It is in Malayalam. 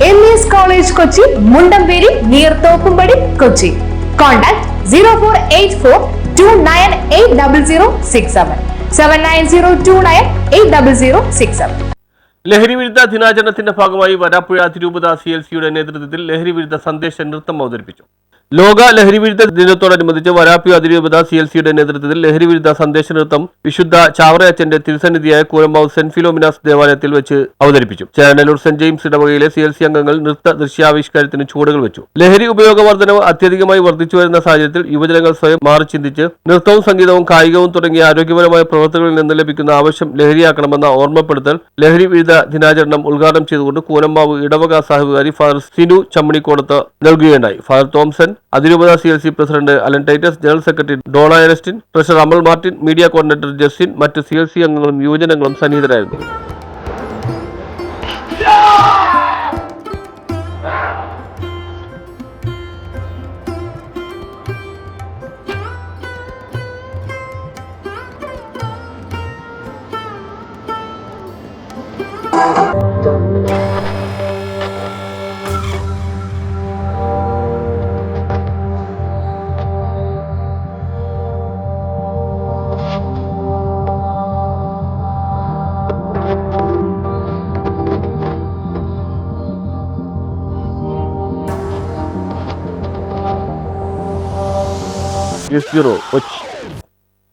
MES College Kochi, Mundamberi, near Thoppumadi, Kochi. Contact 0484 298067 7902980067. ലഹരി വിരുദ്ധ ദിനാചരണത്തിന്റെ ഭാഗമായി വരാപ്പുഴ അതിരൂപത CLCയുടെ നേതൃത്വത്തിൽ ലഹരി വിരുദ്ധ സന്ദേശ നൃത്തം അവതരിപ്പിച്ചു. ലോക ലഹരി വിരുദ്ധ ദിനത്തോടനുബന്ധിച്ച് വരാപ്പുഴ അതിരൂപത CLCയുടെ നേതൃത്വത്തിൽ ലഹരി വിരുദ്ധ സന്ദേശ നൃത്തം വിശുദ്ധ ചാവറയച്ചന്റെ തിരുസന്നിധിയായ കൂരമ്പാവ് സെന്റ് ഫിലോമിനാസ് ദേവാലയത്തിൽ വെച്ച് അവതരിപ്പിച്ചു. ചേരനല്ലൂർ സെന്റ് ജെയിംസ് ഇടവകയിലെ CLC അംഗങ്ങൾ നൃത്ത ദൃശ്യാവിഷ്കാരത്തിന് ചുവടുകൾ വെച്ചു. ലഹരി ഉപയോഗ വർധനവ് അത്യധികമായി വർദ്ധിച്ചു വരുന്ന സാഹചര്യത്തിൽ യുവജനങ്ങൾ സ്വയം മാറി ചിന്തിച്ച് നൃത്തവും സംഗീതവും കായികവും തുടങ്ങിയ ആരോഗ്യപരമായ പ്രവർത്തനങ്ങളിൽ നിന്ന് ലഭിക്കുന്ന ആവശ്യം ലഹരിയാക്കണമെന്ന ഓർമ്മപ്പെടുത്തൽ ലഹരി വിരുദ്ധ ദിനാചരണം ഉദ്ഘാടനം ചെയ്തുകൊണ്ട് കൂനമ്പാവ് ഇടവക സാഹിബുകാരി ഫാദർ സിനു ചമ്മണിക്കോടത്ത് നൽകുകയുണ്ടായി. ഫാദർ തോംസൺ, അതിരൂപത CLC president Alan Titus, general secretary Dona Ernestine, treasurer Amal Martin, media coordinator Justin, മറ്റ് CLC അംഗങ്ങളും യുവജനങ്ങളും സന്നിഹിതരായിരുന്നു. Yes, Bureau, Kochi.